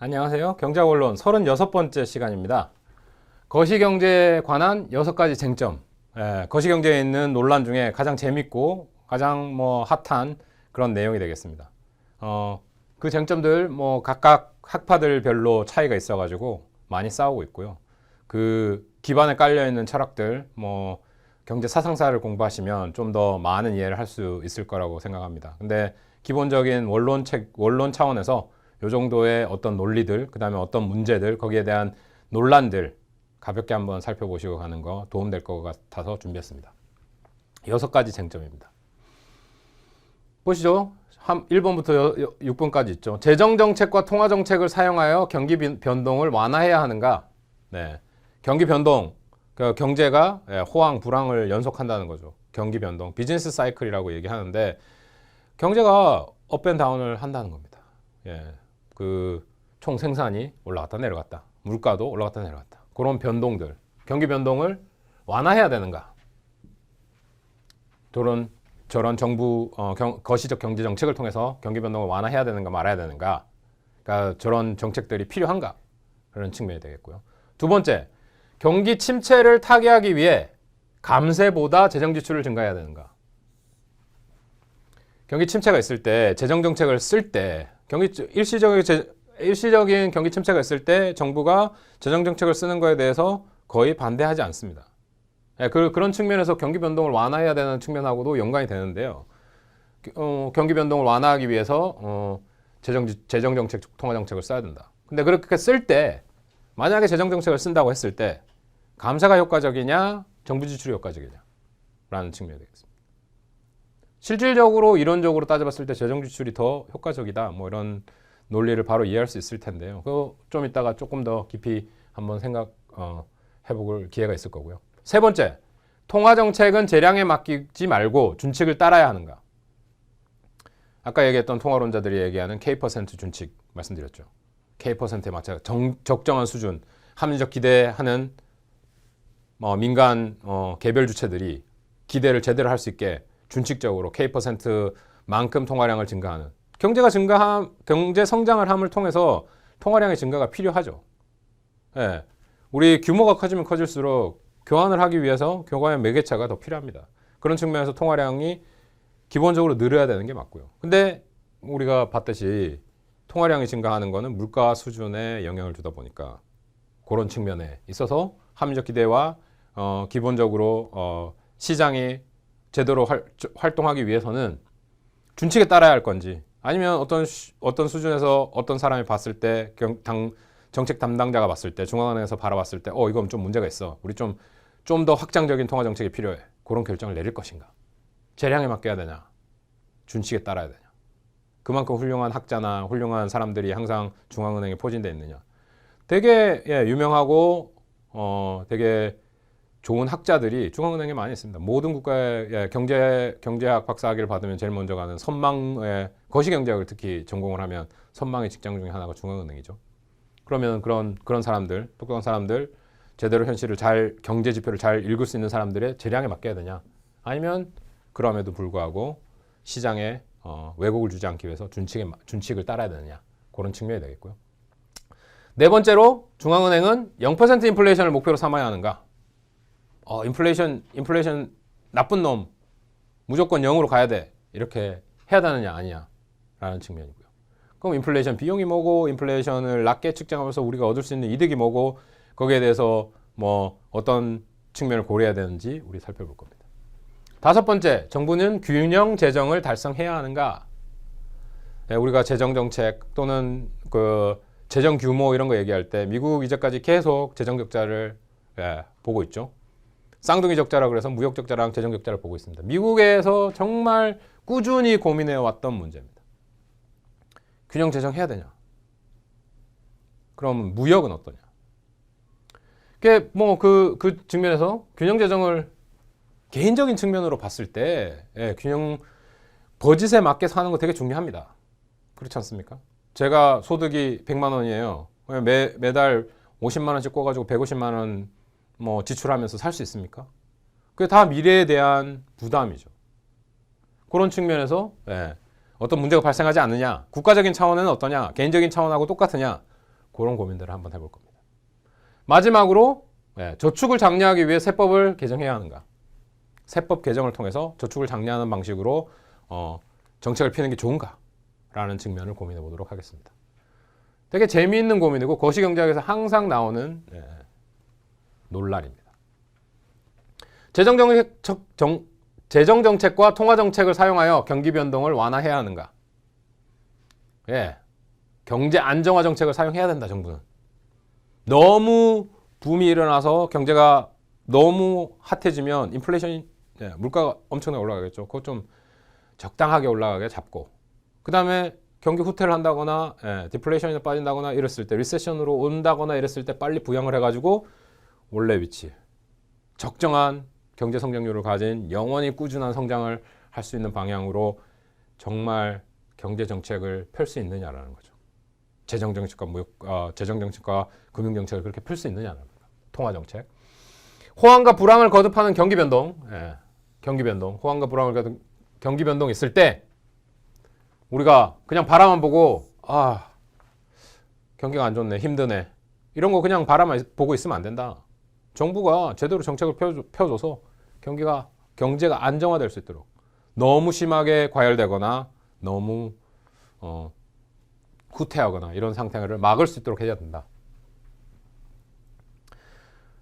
안녕하세요. 경제원론 36번째 시간입니다. 거시경제에 관한 6가지 쟁점. 거시경제에 있는 논란 중에 가장 재밌고 가장 핫한 그런 내용이 되겠습니다. 그 쟁점들 각각 학파들별로 차이가 있어가지고 많이 싸우고 있고요. 그 기반에 깔려 있는 철학들, 경제 사상사를 공부하시면 좀 더 많은 이해를 할 수 있을 거라고 생각합니다. 근데 기본적인 원론 차원에서 이 정도의 어떤 논리들, 그 다음에 어떤 문제들, 거기에 대한 논란들 가볍게 한번 살펴보시고 가는 거 도움될 것 같아서 준비했습니다. 6가지 쟁점입니다. 보시죠. 1번부터 6번까지 있죠. 재정정책과 통화정책을 사용하여 경기 변동을 완화해야 하는가? 네. 경기 변동, 경제가 호황, 불황을 연속한다는 거죠. 경기 변동, 비즈니스 사이클이라고 얘기하는데 경제가 업앤다운을 한다는 겁니다. 총 생산이 올라갔다 내려갔다, 물가도 올라갔다 내려갔다, 그런 변동들, 경기 변동을 완화해야 되는가? 저런 정부 거시적 경제 정책을 통해서 경기 변동을 완화해야 되는가 말아야 되는가? 그러니까 저런 정책들이 필요한가? 그런 측면이 되겠고요. 두 번째, 경기 침체를 타개하기 위해 감세보다 재정 지출을 증가해야 되는가? 경기 침체가 있을 때 재정 정책을 쓸 때 일시적인 경기 침체가 있을 때 정부가 재정 정책을 쓰는 거에 대해서 거의 반대하지 않습니다. 그런 측면에서 경기 변동을 완화해야 되는 측면하고도 연관이 되는데요. 경기 변동을 완화하기 위해서 재정 정책, 통화 정책을 써야 된다. 근데 그렇게 쓸 때 만약에 재정 정책을 쓴다고 했을 때 감세가 효과적이냐, 정부 지출이 효과적이냐 라는 측면이 되겠습니다. 실질적으로 이론적으로 따져봤을 때 재정 지출이 더 효과적이다, 이런 논리를 바로 이해할 수 있을 텐데요. 그거 좀 이따가 조금 더 깊이 한번 해볼 기회가 있을 거고요. 세 번째, 통화 정책은 재량에 맡기지 말고 준칙을 따라야 하는가? 아까 얘기했던 통화론자들이 얘기하는 K% 준칙 말씀드렸죠. K%에 맞춰 적정한 수준, 합리적 기대하는 민간 개별 주체들이 기대를 제대로 할 수 있게 준칙적으로 K%만큼 통화량을 증가하는, 경제 성장을 함을 통해서 통화량의 증가가 필요하죠. 우리 규모가 커지면 커질수록 교환을 하기 위해서 교환의 매개체가 더 필요합니다. 그런 측면에서 통화량이 기본적으로 늘어야 되는 게 맞고요. 근데 우리가 봤듯이 통화량이 증가하는 거는 물가 수준에 영향을 주다 보니까 그런 측면에 있어서 합리적 기대와 기본적으로 시장이 제대로 활동하기 위해서는 준칙에 따라야 할 건지, 아니면 어떤 수준에서 어떤 사람이 봤을 때 정책 담당자가 봤을 때, 중앙은행에서 바라봤을 때 이건 좀 문제가 있어, 우리 좀 더 확장적인 통화 정책이 필요해, 그런 결정을 내릴 것인가? 재량에 맡겨야 되냐, 준칙에 따라야 되냐? 그만큼 훌륭한 학자나 훌륭한 사람들이 항상 중앙은행에 포진되어 있느냐? 되게 유명하고 되게 좋은 학자들이 중앙은행에 많이 있습니다. 모든 국가의 경제학 박사학위를 받으면 제일 먼저 가는 선망의 거시경제학을 특히 전공을 하면 선망의 직장 중에 하나가 중앙은행이죠. 그러면 그런 사람들, 똑똑한 사람들, 제대로 현실을 경제 지표를 잘 읽을 수 있는 사람들의 재량에 맡겨야 되냐? 아니면 그럼에도 불구하고 시장에 왜곡을 주지 않기 위해서 준칙을 따라야 되느냐? 그런 측면이 되겠고요. 네 번째로, 중앙은행은 0% 인플레이션을 목표로 삼아야 하는가? 인플레이션 나쁜 놈, 무조건 0으로 가야 돼, 이렇게 해야 되느냐 아니냐 라는 측면이고요. 그럼 인플레이션 비용이 뭐고, 인플레이션을 낮게 측정하면서 우리가 얻을 수 있는 이득이 뭐고, 거기에 대해서 어떤 측면을 고려해야 되는지 우리 살펴볼 겁니다. 다섯 번째, 정부는 균형 재정을 달성해야 하는가? 우리가 재정 정책 또는 재정 규모 이런 거 얘기할 때 미국 이제까지 계속 재정 적자를 보고 있죠. 쌍둥이 적자라 그래서 무역 적자랑 재정 적자를 보고 있습니다. 미국에서 정말 꾸준히 고민해 왔던 문제입니다. 균형 재정 해야 되냐? 그럼 무역은 어떠냐? 그 측면에서 균형 재정을 개인적인 측면으로 봤을 때 버짓에 맞게 사는 거 되게 중요합니다. 그렇지 않습니까? 제가 소득이 100만 원이에요. 매달 50만 원씩 꿔가지고 150만 원 지출하면서 살 수 있습니까? 그게 다 미래에 대한 부담이죠. 그런 측면에서 어떤 문제가 발생하지 않느냐, 국가적인 차원에는 어떠냐, 개인적인 차원하고 똑같으냐, 그런 고민들을 한번 해볼 겁니다. 마지막으로 저축을 장려하기 위해 세법을 개정해야 하는가? 세법 개정을 통해서 저축을 장려하는 방식으로 정책을 피는 게 좋은가? 라는 측면을 고민해 보도록 하겠습니다. 되게 재미있는 고민이고 거시경제학에서 항상 나오는 논란입니다. 재정정책과 통화정책을 사용하여 경기 변동을 완화해야 하는가? 경제 안정화 정책을 사용해야 된다, 정부는. 너무 붐이 일어나서 경제가 너무 핫해지면 인플레이션이 물가가 엄청나게 올라가겠죠. 그거 좀 적당하게 올라가게 잡고 그 다음에 경기 후퇴를 한다거나 디플레이션이 빠진다거나 이랬을 때 리세션으로 온다거나 이랬을 때 빨리 부양을 해가지고 원래 위치 적정한 경제 성장률을 가진 영원히 꾸준한 성장을 할 수 있는 방향으로 정말 경제 정책을 펼 수 있느냐라는 거죠. 재정 정책과 금융 정책을 그렇게 펼 수 있느냐라는 거죠. 통화 정책. 호황과 불황을 거듭하는 경기 변동. 경기 변동. 호황과 불황을 거듭 경기 변동이 있을 때 우리가 그냥 바라만 보고 경기가 안 좋네, 힘드네 이런 거 그냥 바라만 보고 있으면 안 된다. 정부가 제대로 정책을 펴줘서 경제가 안정화될 수 있도록 너무 심하게 과열되거나 너무 후퇴하거나 이런 상태를 막을 수 있도록 해야 된다.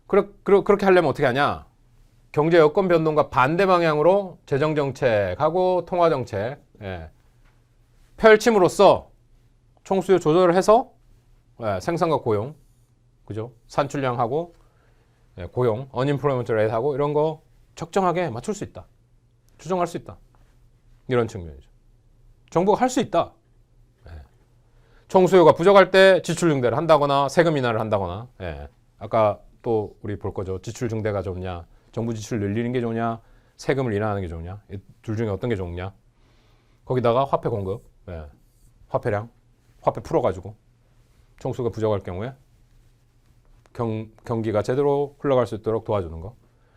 그렇게 하려면 어떻게 하냐? 경제 여건 변동과 반대 방향으로 재정 정책하고 통화 정책 펼침으로써 총수요 조절을 해서 생산과 고용, 그죠? 산출량하고 고용, unemployment rate하고 이런 거 적정하게 맞출 수 있다. 조정할 수 있다. 이런 측면이죠. 정부가 할 수 있다. 총수요가 부족할 때 지출 증대를 한다거나 세금 인하를 한다거나 아까 또 우리 볼 거죠. 지출 증대가 좋냐, 정부 지출 늘리는 게 좋냐, 세금을 인하하는 게 좋냐, 이 둘 중에 어떤 게 좋냐. 거기다가 화폐 공급, 화폐량, 화폐 풀어가지고 총수가 부족할 경우에 경기가 제대로 흘러갈 수 있도록 도와주는 거.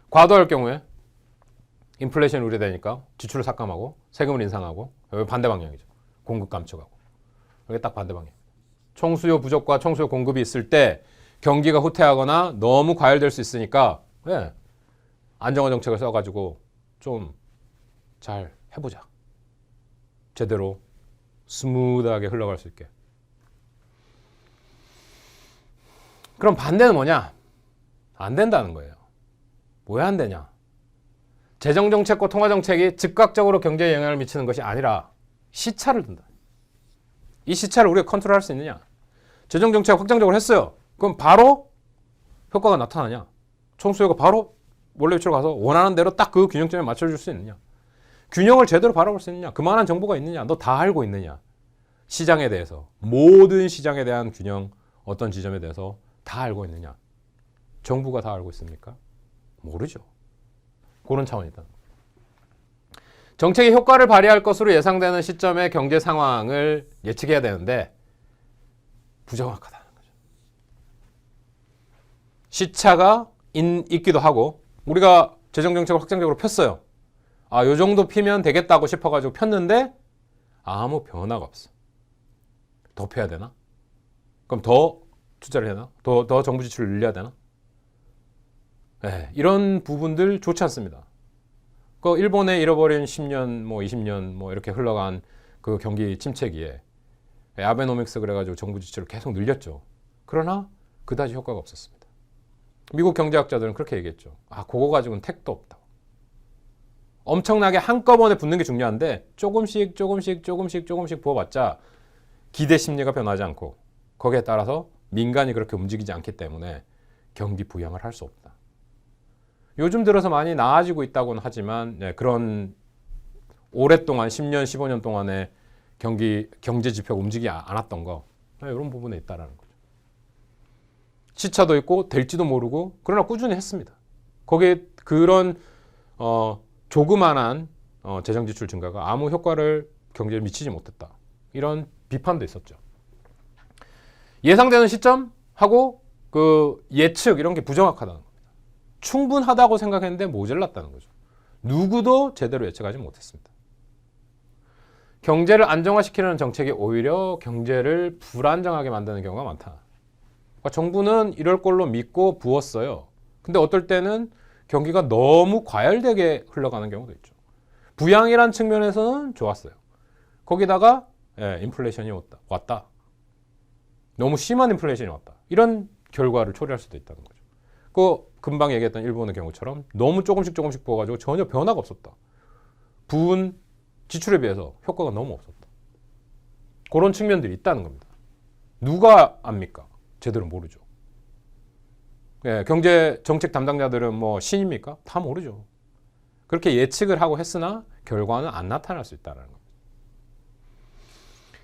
과도할 경우에 인플레이션이 우려되니까 지출을 삭감하고 세금을 인상하고 여기 반대 방향이죠. 공급 감축하고. 여기 딱 반대 방향. 총수요 부족과 총수요 공급이 있을 때 경기가 후퇴하거나 너무 과열될 수 있으니까 안정화 정책을 써가지고 좀 잘 해보자. 제대로 스무드하게 흘러갈 수 있게. 그럼 반대는 뭐냐? 안 된다는 거예요. 왜 안 되냐? 재정정책과 통화정책이 즉각적으로 경제에 영향을 미치는 것이 아니라 시차를 둔다. 이 시차를 우리가 컨트롤할 수 있느냐? 재정정책 확장적으로 했어요. 그럼 바로 효과가 나타나냐? 총수요가 바로 원래 위치로 가서 원하는 대로 딱 그 균형점에 맞춰줄 수 있느냐? 균형을 제대로 바라볼 수 있느냐? 그만한 정보가 있느냐? 너 다 알고 있느냐? 시장에 대해서 모든 시장에 대한 균형 어떤 지점에 대해서 다 알고 있느냐? 정부가 다 알고 있습니까? 모르죠. 그런 차원이다. 정책이 효과를 발휘할 것으로 예상되는 시점의 경제 상황을 예측해야 되는데 부정확하다는 거죠. 시차가 있기도 하고 우리가 재정정책을 확장적으로 폈어요. 요 정도 피면 되겠다고 싶어가지고 폈는데 아무 변화가 없어. 더 펴야 되나? 그럼 더 투자를 해야 되나? 더 정부 지출을 늘려야 되나? 이런 부분들 좋지 않습니다. 그 일본의 잃어버린 10년, 20년 이렇게 흘러간 그 경기 침체기에 아베노믹스 그래가지고 정부 지출을 계속 늘렸죠. 그러나 그다지 효과가 없었습니다. 미국 경제학자들은 그렇게 얘기했죠. 그거 가지고는 택도 없다. 엄청나게 한꺼번에 붙는 게 중요한데 조금씩 부어봤자 기대 심리가 변하지 않고 거기에 따라서 민간이 그렇게 움직이지 않기 때문에 경기 부양을 할 수 없다. 요즘 들어서 많이 나아지고 있다고는 하지만 그런 오랫동안 10년, 15년 동안의 경제 지표가 움직이지 않았던 거 이런 부분에 있다라는 거죠. 시차도 있고 될지도 모르고 그러나 꾸준히 했습니다. 거기에 그런 조그만한 재정 지출 증가가 아무 효과를 경제에 미치지 못했다. 이런 비판도 있었죠. 예상되는 시점하고 그 예측 이런 게 부정확하다는 겁니다. 충분하다고 생각했는데 모자랐다는 거죠. 누구도 제대로 예측하지 못했습니다. 경제를 안정화시키려는 정책이 오히려 경제를 불안정하게 만드는 경우가 많다. 그러니까 정부는 이럴 걸로 믿고 부었어요. 근데 어떨 때는 경기가 너무 과열되게 흘러가는 경우도 있죠. 부양이란 측면에서는 좋았어요. 거기다가 인플레이션이 왔다. 너무 심한 인플레이션이 왔다. 이런 결과를 초래할 수도 있다는 거죠. 그 금방 얘기했던 일본의 경우처럼 너무 조금씩 부어가지고 전혀 변화가 없었다. 부은 지출에 비해서 효과가 너무 없었다. 그런 측면들이 있다는 겁니다. 누가 압니까? 제대로 모르죠. 경제 정책 담당자들은 뭐 신입니까? 다 모르죠. 그렇게 예측을 하고 했으나 결과는 안 나타날 수 있다는 겁니다.